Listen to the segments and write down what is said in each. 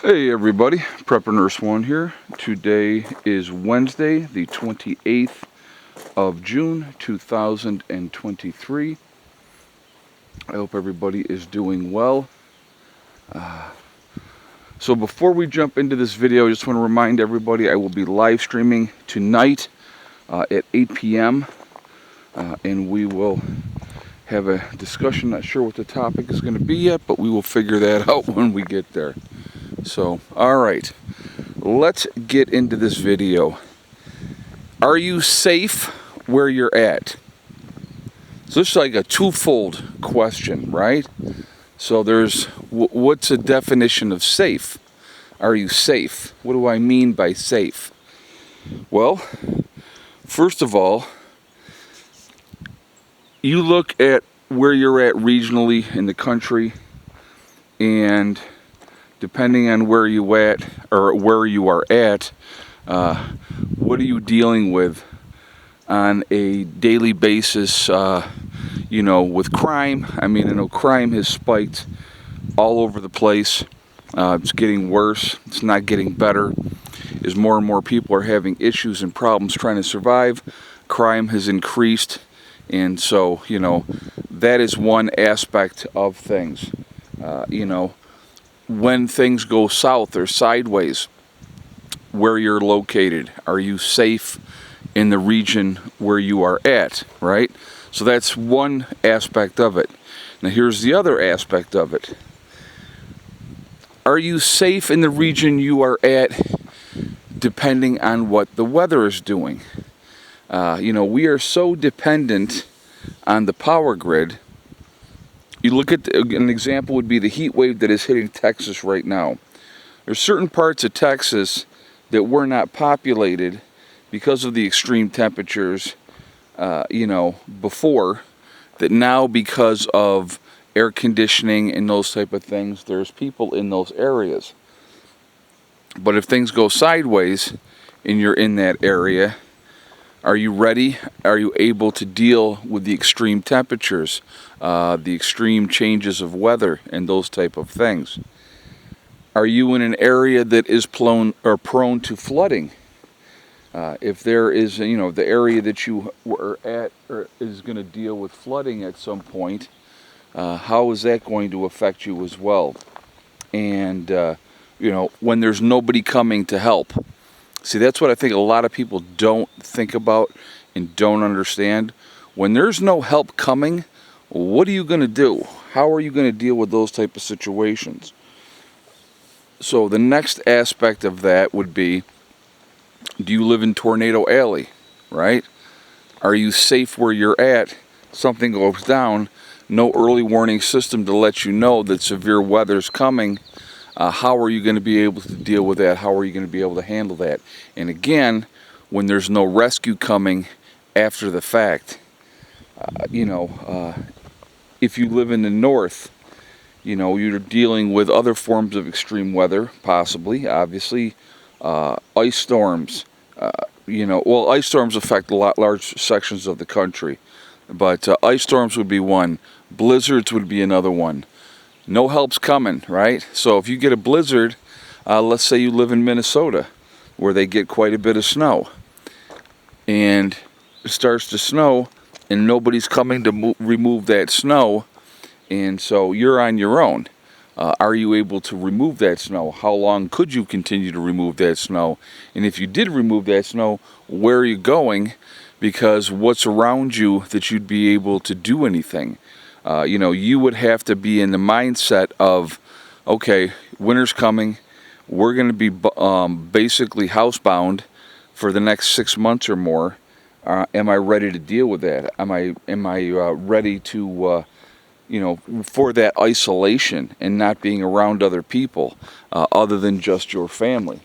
Hey everybody, Prepper Nurse 1 here. Today is Wednesday, the 28th of June, 2023. I hope everybody is doing well. So before we jump into this video, I just want to remind everybody I will be live streaming tonight at 8 p.m. And we will have a discussion. Not sure what the topic is going to be yet, but we will figure that out when we get there. So, alright, let's get into this video. Are you safe where you're at? So this is like a twofold question, right? So there's, what's a definition of safe? Are you safe? What do I mean by safe? Well, first of all, you look at where you're at regionally in the country, and depending on where you at or where you are at, what are you dealing with on a daily basis? With crime. I mean, I know crime has spiked all over the place. It's getting worse. It's not getting better. As more and more people are having issues and problems trying to survive, crime has increased, and so that is one aspect of things. When things go south or sideways, where you're located, are you safe in the region where you are at, right? So that's one aspect of it. Now here's the other aspect of it. Are you safe in the region you are at depending on what the weather is doing? We are so dependent on the power grid. You look at an example would be the heat wave that is hitting Texas right now. There's certain parts of Texas that were not populated because of the extreme temperatures, before, that now because of air conditioning and those type of things, there's people in those areas. But if things go sideways and you're in that area, are you ready? Are you able to deal with the extreme temperatures, the extreme changes of weather, and those type of things? Are you in an area that is prone to flooding? If there is, the area that you were at is going to deal with flooding at some point, how is that going to affect you as well? And, when there's nobody coming to help. See, that's what I think a lot of people don't think about and don't understand. When there's no help coming, what are you going to do? How are you going to deal with those type of situations? So the next aspect of that would be, do you live in Tornado Alley, right? Are you safe where you're at? Something goes down, no early warning system to let you know that severe weather's coming. How are you going to be able to deal with that? How are you going to be able to handle that? And again, when there's no rescue coming after the fact, if you live in the north, you're dealing with other forms of extreme weather, possibly, obviously, ice storms. Ice storms affect large sections of the country, but ice storms would be one. Blizzards would be another one. No help's coming, right? So if you get a blizzard, let's say you live in Minnesota, where they get quite a bit of snow, and it starts to snow, and nobody's coming to remove that snow, and so you're on your own. Are you able to remove that snow? How long could you continue to remove that snow? And if you did remove that snow, where are you going? Because what's around you that you'd be able to do anything? You would have to be in the mindset of, okay, winter's coming. We're going to be basically housebound for the next 6 months or more. Am I ready to deal with that? Am I ready to, for that isolation and not being around other people other than just your family?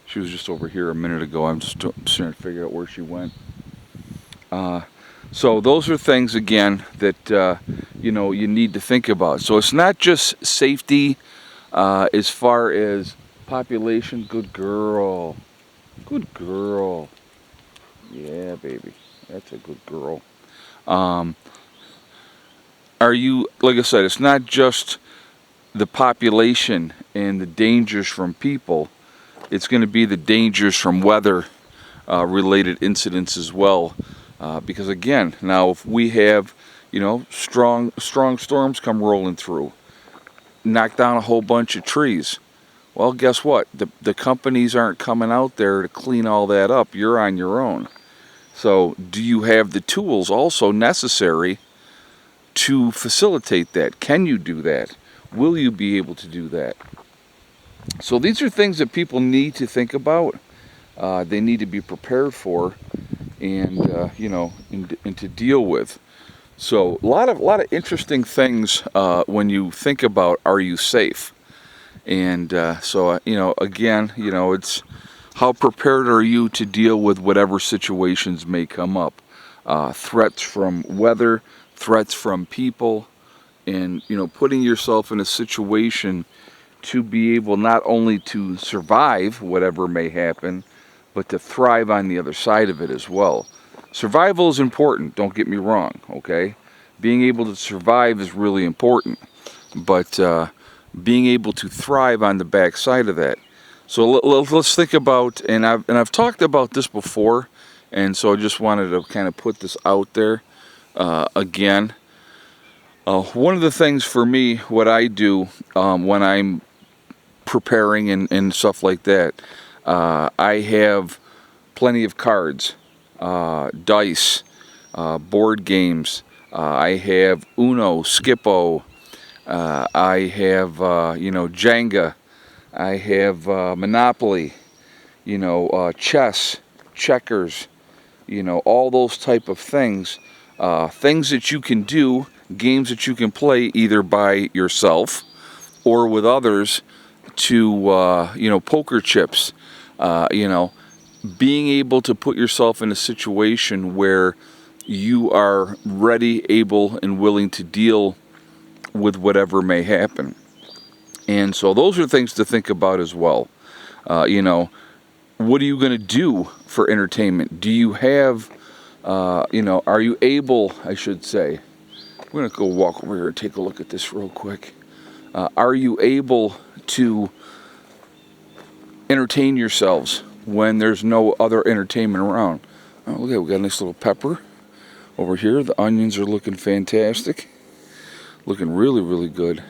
She was just over here a minute ago. I'm just trying to figure out where she went. So those are things, again, that you need to think about. So it's not just safety as far as population. Good girl. Good girl. Yeah, baby. That's a good girl. are you, like I said, it's not just the population and the dangers from people, it's going to be the dangers from weather related incidents as well. Because again, now if we have, strong storms come rolling through, knock down a whole bunch of trees, well, guess what? The companies aren't coming out there to clean all that up. You're on your own. So do you have the tools also necessary to facilitate that? Can you do that? Will you be able to do that? So these are things that people need to think about. They need to be prepared for, and and to deal with. So a lot of interesting things when you think about, are you safe? And again, it's how prepared are you to deal with whatever situations may come up? Threats from weather, threats from people, and putting yourself in a situation to be able not only to survive whatever may happen, but to thrive on the other side of it as well. Survival is important, don't get me wrong, okay? Being able to survive is really important, but being able to thrive on the backside of that. So let's think about, and I've talked about this before, and so I just wanted to kind of put this out there again. One of the things for me, what I do when I'm preparing and stuff like that, I have plenty of cards, dice, board games. I have Uno, Skippo. I have Jenga. I have Monopoly. Chess, checkers. All those type of things. Things that you can do, games that you can play either by yourself or with others. To poker chips. Being able to put yourself in a situation where you are ready, able, and willing to deal with whatever may happen. And so those are things to think about as well. What are you going to do for entertainment? Do you have, are you able, I should say, we're going to go walk over here and take a look at this real quick. Are you able to entertain yourselves when there's no other entertainment around? Oh, look at, we got a nice little pepper over here. The onions are looking fantastic. Looking really, really good.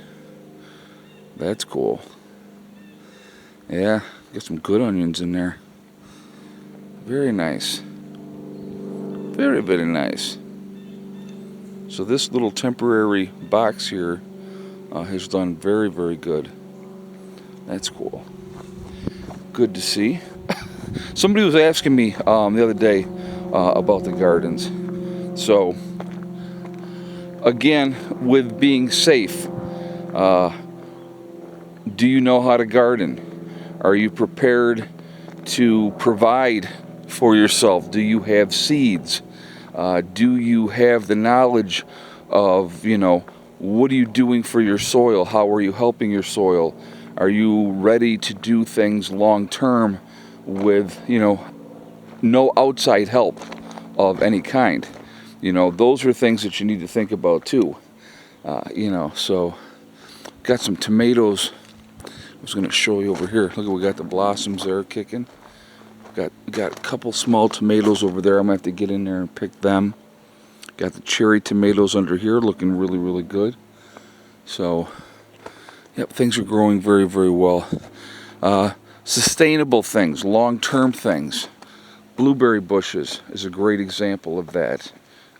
That's cool. Yeah, got some good onions in there. Very nice. Very, very nice. So this little temporary box here has done very, very good. That's cool. Good to see. Somebody was asking me the other day about the gardens. So, again, with being safe, do you know how to garden? Are you prepared to provide for yourself? Do you have seeds? Do you have the knowledge of, what are you doing for your soil? How are you helping your soil? Are you ready to do things long term with, no outside help of any kind? Those are things that you need to think about too. So got some tomatoes. I was going to show you over here. Look, we got the blossoms there kicking. Got a couple small tomatoes over there. I'm going to have to get in there and pick them. Got the cherry tomatoes under here looking really, really good. So, yep, things are growing very, very well. Sustainable things, long-term things. Blueberry bushes is a great example of that.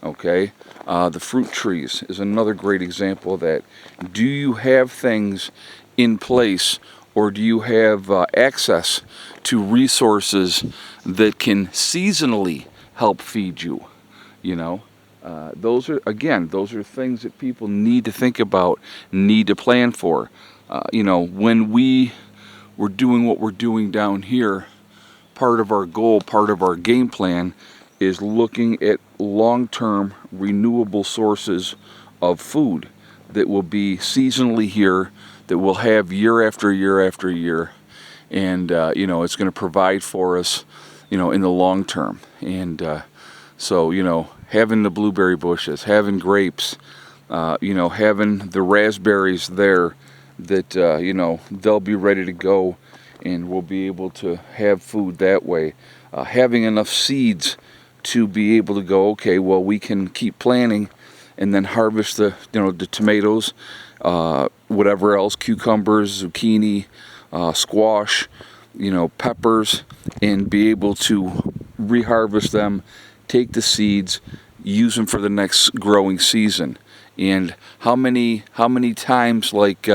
Okay, the fruit trees is another great example of that. Do you have things in place, or do you have access to resources that can seasonally help feed you? Those are things that people need to think about, need to plan for. When we were doing what we're doing down here, part of our goal, part of our game plan is looking at long-term renewable sources of food that will be seasonally here, that we'll have year after year after year, and it's going to provide for us, in the long term. And so having the blueberry bushes, having grapes, You know, having the raspberries there that, you know, they'll be ready to go and we'll be able to have food that way. Having enough seeds to be able to go, okay, well, we can keep planting and then harvest the, you know, the tomatoes, whatever else, cucumbers, zucchini, squash, you know, peppers, and be able to reharvest them, take the seeds, use them for the next growing season. And how many times, like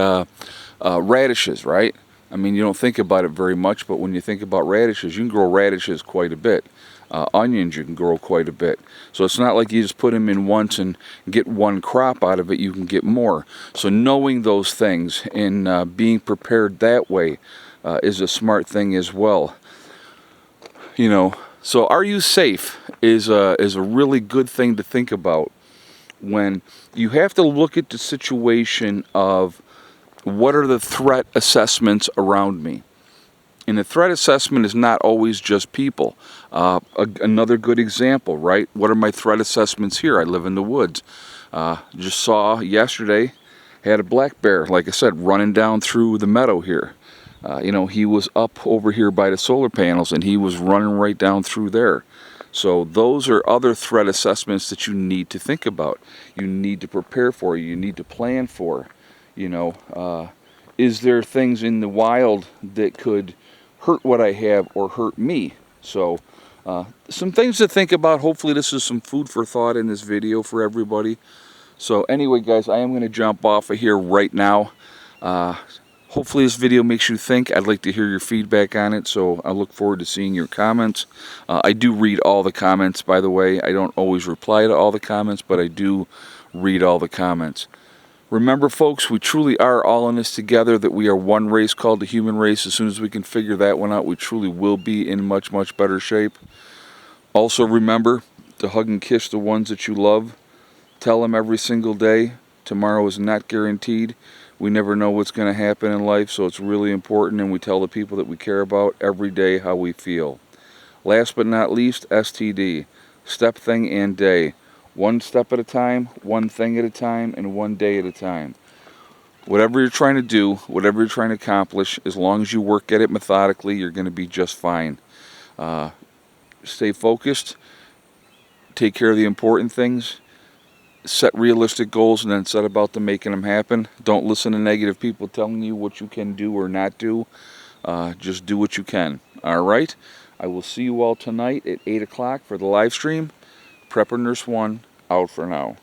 radishes, right? I mean, you don't think about it very much, but when you think about radishes, you can grow radishes quite a bit. Onions you can grow quite a bit. So it's not like you just put them in once and get one crop out of it, you can get more. So knowing those things and being prepared that way is a smart thing as well. You know, so are you safe is a really good thing to think about when you have to look at the situation of what are the threat assessments around me. And the threat assessment is not always just people. Another good example, right? What are my threat assessments here? I live in the woods. Just saw yesterday, had a black bear, like I said, running down through the meadow here. You know, he was up over here by the solar panels and he was running right down through there. So those are other threat assessments that you need to think about. You need to prepare for, you need to plan for. You know, is there things in the wild that could hurt what I have or hurt me? So some things to think about. Hopefully this is some food for thought in this video for everybody. So anyway, guys, I am going to jump off of here right now. Hopefully this video makes you think. I'd like to hear your feedback on it, so I look forward to seeing your comments. I do read all the comments, by the way. I don't always reply to all the comments, but I do read all the comments. Remember, folks, we truly are all in this together, that we are one race called the human race. As soon as we can figure that one out, we truly will be in much, much better shape. Also, remember to hug and kiss the ones that you love. Tell them every single day, tomorrow is not guaranteed. We never know what's going to happen in life, so it's really important, and we tell the people that we care about every day how we feel. Last but not least, STD, step, thing, and day. One step at a time, one thing at a time, and one day at a time. Whatever you're trying to do, whatever you're trying to accomplish, as long as you work at it methodically, you're going to be just fine. Stay focused, take care of the important things, set realistic goals, and then set about to making them happen. Don't listen to negative people telling you what you can do or not do. Just do what you can. All right? I will see you all tonight at 8 o'clock for the live stream. Prepper Nurse 1 out for now.